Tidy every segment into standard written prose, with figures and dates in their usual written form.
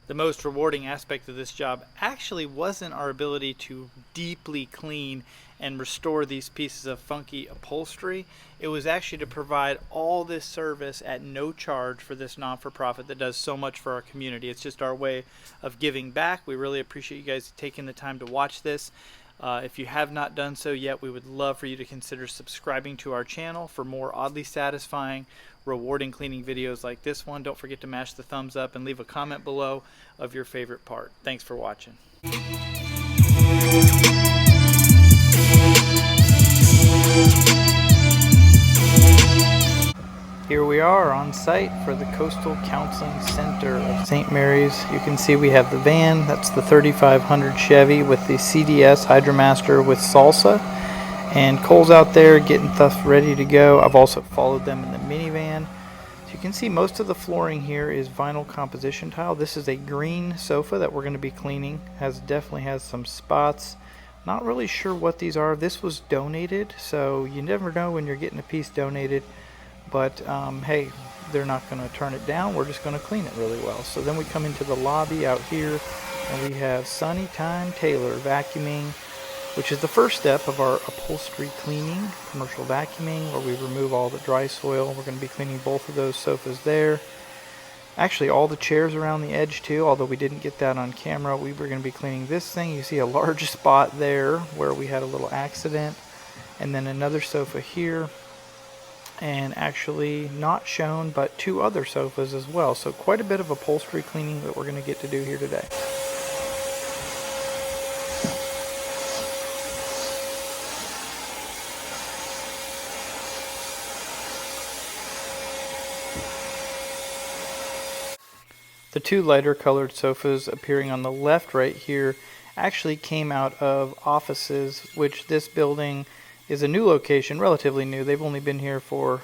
The most rewarding aspect of this job actually wasn't our ability to deeply clean and restore these pieces of funky upholstery. It was actually to provide all this service at no charge for this non-for-profit that does so much for our community. It's just our way of giving back. We really appreciate you guys taking the time to watch this. If you have not done so yet, we would love for you to consider subscribing to our channel for more oddly satisfying, rewarding cleaning videos like this one. Don't forget to mash the thumbs up and leave a comment below of your favorite part. Thanks for watching. Here we are on site for the Coastal Counseling Center of St. Mary's. You can see we have the van. That's the 3500 Chevy with the CDS Hydromaster with salsa. And Cole's out there getting stuff ready to go. I've also followed them in the minivan. So you can see most of the flooring here is vinyl composition tile. This is a green sofa that we're going to be cleaning. Definitely has some spots. Not really sure what these are. This was donated, so you never know when you're getting a piece donated. But hey, they're not going to turn it down. We're just going to clean it really well. So then we come into the lobby out here, and we have Sunny Time Taylor vacuuming, which is the first step of our upholstery cleaning, commercial vacuuming, where we remove all the dry soil. We're going to be cleaning both of those sofas there. Actually, all the chairs around the edge too, although we didn't get that on camera. We were going to be cleaning this thing. You see a large spot there where we had a little accident. And then another sofa here. And actually not shown, but two other sofas as well. So quite a bit of upholstery cleaning that we're going to get to do here today. The two lighter colored sofas appearing on the left right here actually came out of offices, which this building is a new location, relatively new. They've only been here for,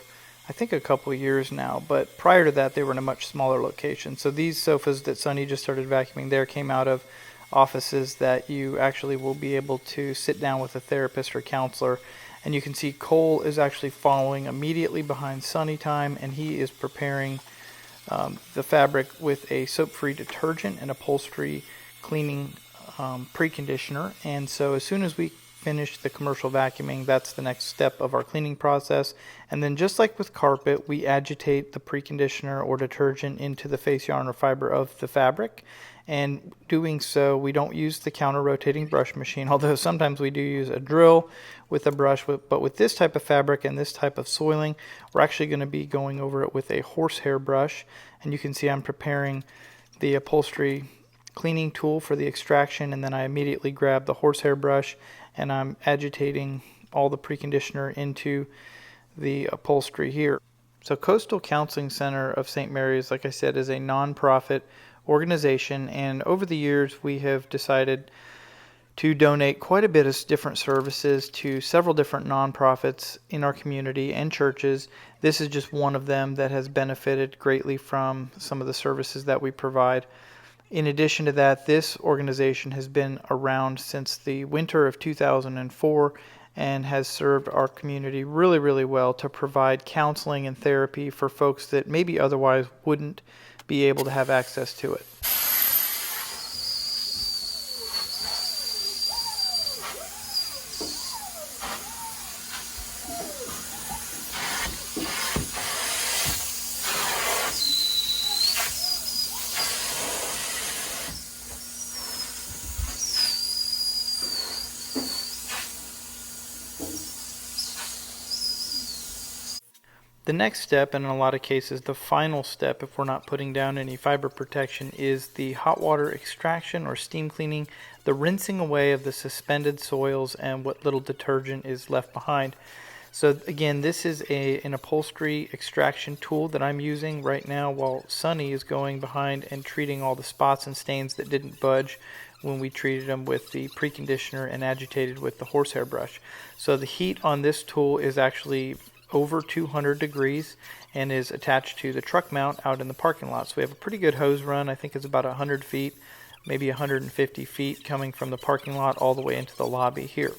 I think, a couple of years now, but prior to that they were in a much smaller location. So these sofas that Sunny just started vacuuming there came out of offices that you actually will be able to sit down with a therapist or counselor. And you can see Cole is actually following immediately behind Sunny Time, and he is preparing the fabric with a soap-free detergent and upholstery cleaning preconditioner. And so as soon as we finish the commercial vacuuming, that's the next step of our cleaning process. And then just like with carpet, we agitate the preconditioner or detergent into the face yarn or fiber of the fabric. And doing so, we don't use the counter rotating brush machine, although sometimes we do use a drill with a brush. But with this type of fabric and this type of soiling, we're actually going to be going over it with a horsehair brush. And you can see I'm preparing the upholstery cleaning tool for the extraction, and then I immediately grab the horsehair brush and I'm agitating all the preconditioner into the upholstery here. So Coastal Counseling Center of St. Mary's, like I said, is a non-profit organization, and over the years we have decided to donate quite a bit of different services to several different nonprofits in our community and churches. This is just one of them that has benefited greatly from some of the services that we provide. In addition to that, this organization has been around since the winter of 2004 and has served our community really, really well to provide counseling and therapy for folks that maybe otherwise wouldn't be able to have access to it. The next step, and in a lot of cases the final step if we're not putting down any fiber protection, is the hot water extraction or steam cleaning, the rinsing away of the suspended soils and what little detergent is left behind. So again, this is an upholstery extraction tool that I'm using right now while Sunny is going behind and treating all the spots and stains that didn't budge when we treated them with the preconditioner and agitated with the horsehair brush. So the heat on this tool is actually over 200 degrees and is attached to the truck mount out in the parking lot. So we have a pretty good hose run. I think it's about 100 feet, maybe 150 feet coming from the parking lot all the way into the lobby here.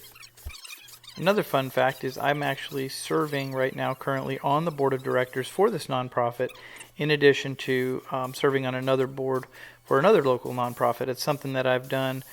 Another fun fact is I'm actually serving right now currently on the board of directors for this nonprofit, in addition to serving on another board for another local nonprofit. It's something that I've done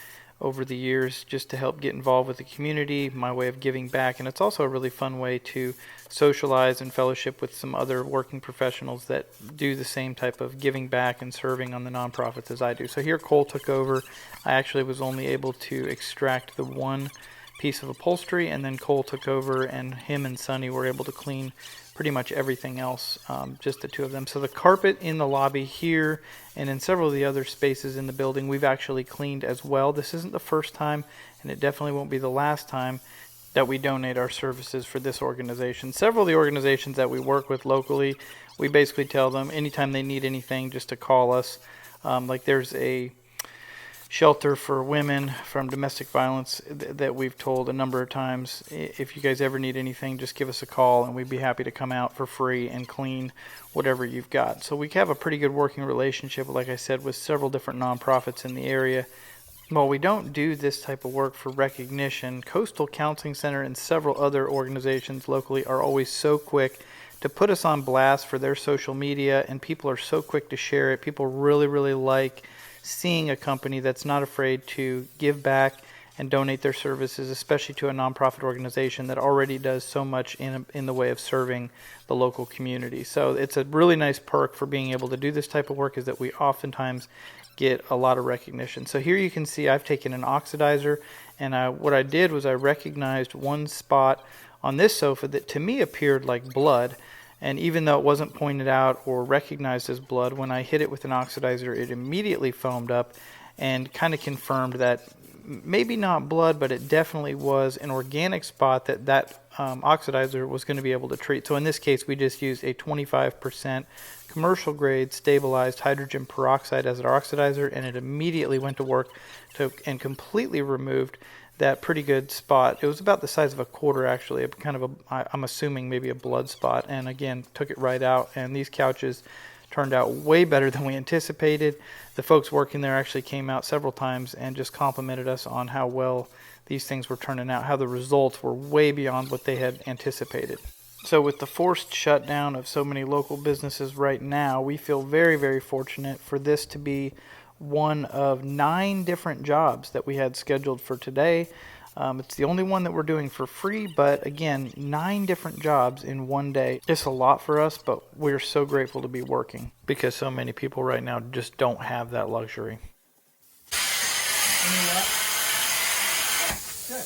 over the years just to help get involved with the community, my way of giving back, and it's also a really fun way to socialize and fellowship with some other working professionals that do the same type of giving back and serving on the nonprofits as I do. So here Cole took over. I actually was only able to extract the one piece of upholstery, and then Cole took over, and him and Sonny were able to clean pretty much everything else, just the two of them. So the carpet in the lobby here and in several of the other spaces in the building we've actually cleaned as well. This isn't the first time, and it definitely won't be the last time that we donate our services for this organization. Several of the organizations that we work with locally, we basically tell them anytime they need anything just to call us. Like there's a shelter for women from domestic violence that we've told a number of times, if you guys ever need anything, just give us a call and we'd be happy to come out for free and clean whatever you've got. So we have a pretty good working relationship, like I said, with several different nonprofits in the area. While we don't do this type of work for recognition, Coastal Counseling Center and several other organizations locally are always so quick to put us on blast for their social media, and people are so quick to share it. People really, really like seeing a company that's not afraid to give back and donate their services, especially to a nonprofit organization that already does so much in the way of serving the local community. So it's a really nice perk for being able to do this type of work, is that we oftentimes get a lot of recognition. So here you can see I've taken an oxidizer, and what I did was I recognized one spot on this sofa that to me appeared like blood. And even though it wasn't pointed out or recognized as blood, when I hit it with an oxidizer, it immediately foamed up and kind of confirmed that maybe not blood, but it definitely was an organic spot that oxidizer was going to be able to treat. So in this case, we just used a 25% commercial grade stabilized hydrogen peroxide as our oxidizer, and it immediately went to work and completely removed that pretty good spot. It was about the size of a quarter, actually, I'm assuming maybe a blood spot, and again took it right out. And these couches turned out way better than we anticipated. The folks working there actually came out several times and just complimented us on how well these things were turning out, how the results were way beyond what they had anticipated. So with the forced shutdown of so many local businesses right now, we feel very, very fortunate for this to be one of 9 different jobs that we had scheduled for today. It's the only one that we're doing for free, but again, 9 different jobs in one day. It's a lot for us, but we're so grateful to be working because so many people right now just don't have that luxury. Good.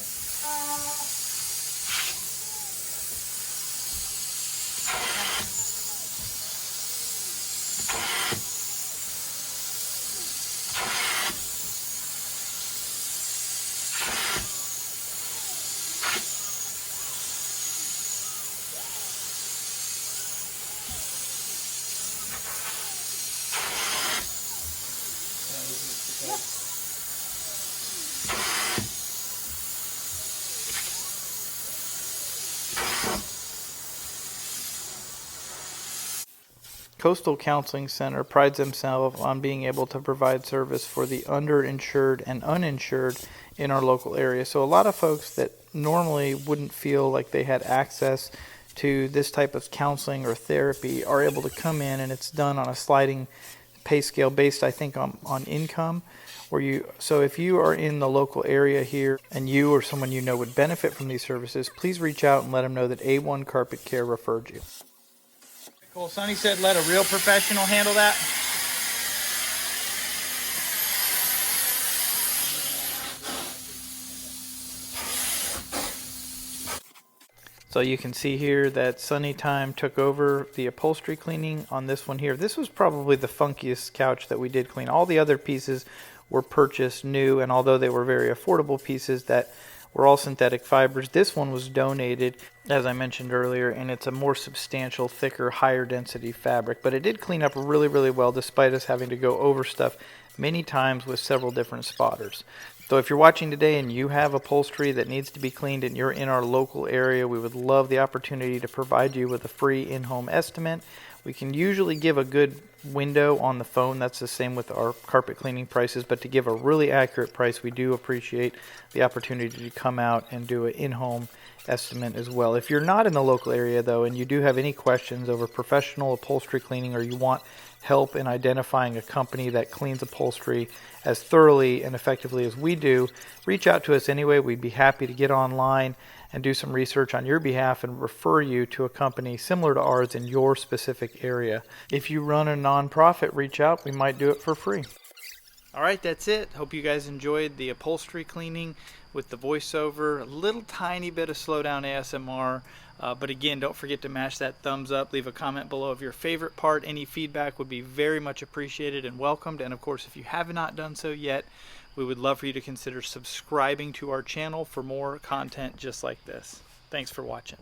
Coastal Counseling Center prides themselves on being able to provide service for the underinsured and uninsured in our local area. So a lot of folks that normally wouldn't feel like they had access to this type of counseling or therapy are able to come in, and it's done on a sliding pay scale based, I think, on income. So if you are in the local area here and you or someone you know would benefit from these services, please reach out and let them know that A-1 Carpet Care referred you. Cool. Sonny said let a real professional handle that. So you can see here that Sunny Time took over the upholstery cleaning on this one here. This was probably the funkiest couch that we did clean. All the other pieces were purchased new, and although they were very affordable pieces that were all synthetic fibers, this one was donated, as I mentioned earlier, and it's a more substantial, thicker, higher density fabric. But it did clean up really, really well, despite us having to go over stuff many times with several different spotters. So if you're watching today and you have upholstery that needs to be cleaned and you're in our local area, we would love the opportunity to provide you with a free in-home estimate. We can usually give a good window on the phone. That's the same with our carpet cleaning prices, but to give a really accurate price, we do appreciate the opportunity to come out and do an in-home estimate as well. If you're not in the local area though, and you do have any questions over professional upholstery cleaning, or you want help in identifying a company that cleans upholstery as thoroughly and effectively as we do, reach out to us anyway. We'd be happy to get online and do some research on your behalf and refer you to a company similar to ours in your specific area. If you run a nonprofit, reach out. We might do it for free. All right, that's it. Hope you guys enjoyed the upholstery cleaning with the voiceover. A little tiny bit of slowdown ASMR. But again, don't forget to mash that thumbs up. Leave a comment below of your favorite part. Any feedback would be very much appreciated and welcomed. And of course, if you have not done so yet, we would love for you to consider subscribing to our channel for more content just like this. Thanks for watching.